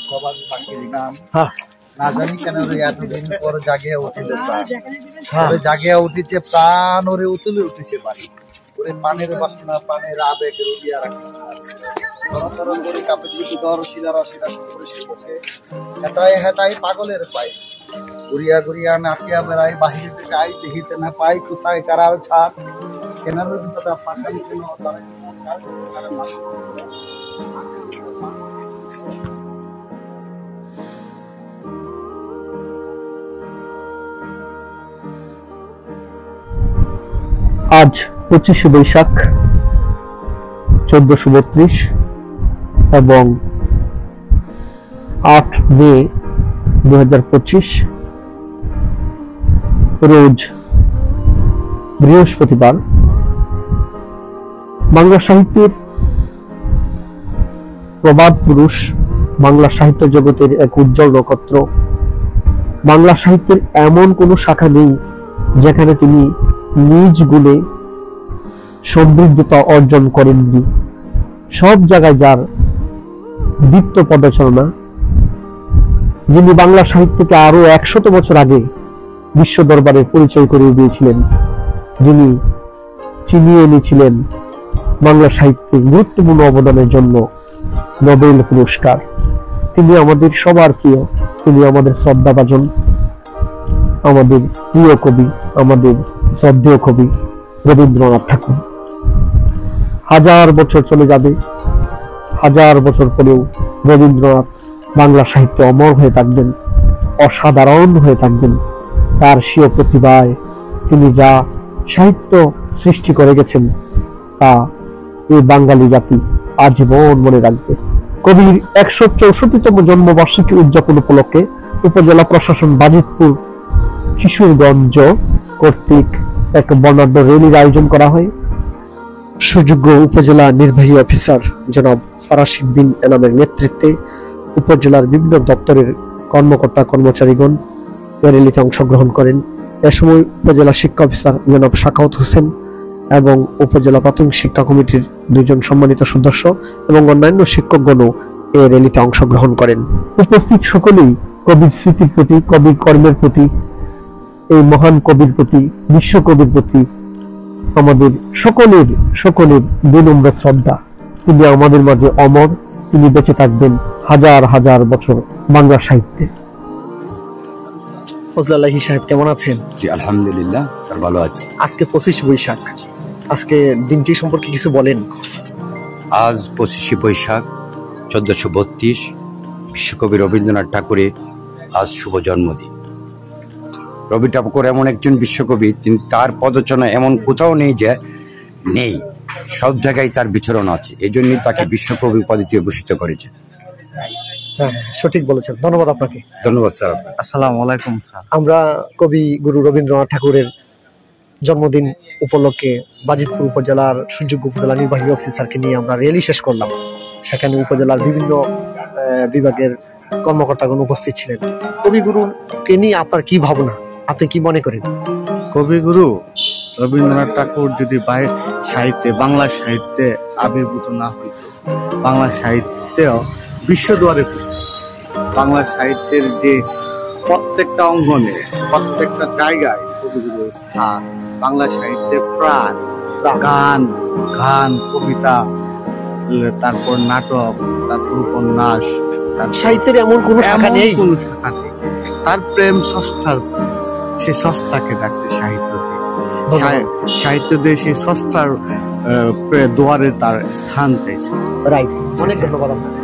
প্রবাদ পাখির গান না জানি কেন এতদিন পর জাগিয়া উঠিল জাগিয়া উঠিছে প্রাণ ওরে উতলে উঠেছে বাড়ি ওরে পানের বাসনা পানের আবেগ রুলিয়া রাখছে তরতরণ করে কাঁপেছে উদর শিলা রসিলা করে শিখেছে হেতায় হেতায় পাগলের পাই ঘুরিয়া ঘুরিয়া নাচিয়া বেড়াই বাহিরিতে যাই দেখিতে না পাই কোথায় কারাও ছাড় কেনার কথা পাঠান কেন আজ 25শে বৈশাখ 1432 এবং 8 মে 2025 রোজ বৃহস্পতিবার। বাংলা সাহিত্যের প্রবাদ পুরুষ, বাংলা সাহিত্য জগতের এক উজ্জ্বল নক্ষত্র। বাংলা সাহিত্যের এমন কোনো শাখা নেই যেখানে তিনি নিজ গুণে সমৃদ্ধতা অর্জন করেননি। সব জায়গায় যার দীপ্ত পদচারণা, যিনি বাংলা সাহিত্যকে আরো 100 বছর আগে বিশ্ব দরবারে পরিচয় করিয়ে দিয়েছিলেন, যিনি চিনিয়ে এনেছিলেন বাংলা সাহিত্যে গুরুত্বপূর্ণ অবদানের জন্য নোবেল পুরস্কার। তিনি আমাদের সবার প্রিয়, তিনি আমাদের শ্রদ্ধাভাজন, আমাদের প্রিয় কবি, আমাদের শ্রদ্ধেয় কবি রবীন্দ্রনাথ ঠাকুর। 1000 বছর চলে যাবে, 1000 বছর পরেও রবীন্দ্রনাথ বাংলা সাহিত্যে অমর হয়ে থাকবেন, অসাধারণ হয়ে থাকবেন। তার স্বীয় প্রতিভায় তিনি যা সাহিত্য সৃষ্টি করে গেছেন তা এই বাঙালি জাতি আজীবন মনে রাখবে। কবির 164তম জন্মবার্ষিকী উদযাপন উপলক্ষে উপজেলা প্রশাসন বাজিতপুর কিশোরগঞ্জ কর্তৃক এক বর্ণাঢ্য র্যালির আয়োজন করা হয়। সুযোগ্য উপজেলা নির্বাহী অফিসার জনাব ফারাশিদ বিন এনামের নেতৃত্বে উপজেলার বিভিন্ন দপ্তরের কর্মকর্তা কর্মচারীগণ এই র্যালিতে অংশগ্রহণ করেন। এ সময় উপজেলা শিক্ষা অফিসার জনাব শাখাওয়াত হোসেন এবং উপজেলা প্রাথমিক শিক্ষা কমিটির 2 জন সম্মানিত সদস্য এবং অন্যান্য শিক্ষকগণও এই র্যালিতে অংশগ্রহণ করেন। উপস্থিত সকলেই কবির স্মৃতির প্রতি, কবির কর্মের প্রতি, এই মহান কবির প্রতি, বিশ্বকবির প্রতি আমাদের সকলের বিনম্র শ্রদ্ধা। তিনি আমাদের মাঝে অমর, তিনি বেঁচে থাকবেন হাজার হাজার বছর বাংলা সাহিত্যে। ফজলাল্লাহি সাহেব কেমন আছেন? জি আলহামদুলিল্লাহ স্যার, ভালো আছি। আজকে 25 বৈশাখ, আজকে দিনটি সম্পর্কে কিছু বলেন। আজ 25শে বৈশাখ 1432 বিশ্বকবি রবীন্দ্রনাথ ঠাকুরের আজ শুভ জন্মদিন। রবি ঠাকুর এমন একজন বিশ্বকবি, তিনি তার পদচারণা এমন কোথাও নেই যে নেই, সব জায়গায় তার বিচরণ আছে। এই জন্যই তাকে বিশ্বকবি উপাধিতে ভূষিত করেছে। হ্যাঁ, সঠিক বলেছেন, ধন্যবাদ আপনাকে। ধন্যবাদ স্যার। আসসালামু আলাইকুম স্যার। আমরা কবি গুরু রবীন্দ্রনাথ ঠাকুরের জন্মদিন উপলক্ষে বাজিতপুর উপজেলার সুযোগ্য উপজেলা নির্বাহী অফিসারকে নিয়ে আমরা র্যালি শেষ করলাম। সেখানে উপজেলার বিভিন্ন বিভাগের কর্মকর্তাগণ উপস্থিত ছিলেন। কবিগুরুকে নিয়ে আপনার কি ভাবনা, আপনি কি মনে করেন? কবিগুরু রবীন্দ্রনাথ ঠাকুর যদি সাহিত্যে, বাংলা সাহিত্যে আবির্ভূত না হইত, বাংলা সাহিত্যেও বিশ্ব দুয়ারে বাংলা সাহিত্যের যে প্রত্যেকটা অঙ্গনে, প্রত্যেকটা জায়গায় কবিগুরুর স্থান, বাংলা সাহিত্যের প্রাণ, গান, কবিতা, তারপর নাটক, তারপর উপন্যাস, সাহিত্যের এমন কোন শাখা নেই, তার প্রেম স্রষ্টার, সে স্রষ্টাকে ডাকছে সাহিত্য দিয়ে, সাহিত্য দিয়ে সেই স্রষ্টার দুয়ারে তার স্থান চাইছে। রাইট, অনেক ধন্যবাদ আপনাকে।